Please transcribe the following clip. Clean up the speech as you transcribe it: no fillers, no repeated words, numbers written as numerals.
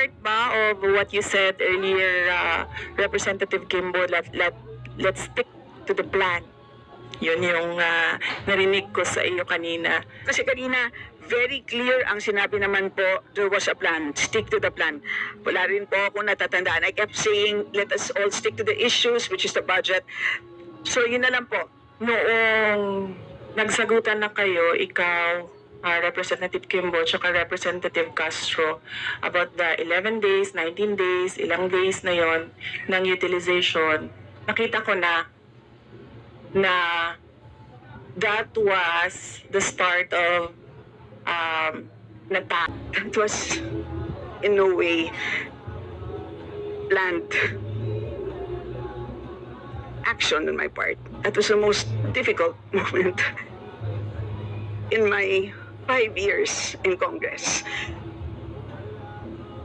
part ba of what you said earlier, Representative Kimbo, let's stick to the plan? Yun yung narinig ko sa iyo kanina. Kasi kanina, very clear ang sinabi naman po, there was a plan, stick to the plan. Wala rin po ako natatandaan. I kept saying, let us all stick to the issues, which is the budget. So yun na lang po. Noong nagsagutan na kayo, ikaw, Representative Kimbo, tsaka Representative Castro, about the 11 days, 19 days, ilang days na yon ng utilization, nakita ko na that was the start of that was in no way planned action on my part. That was the most difficult moment in my 5 years in Congress.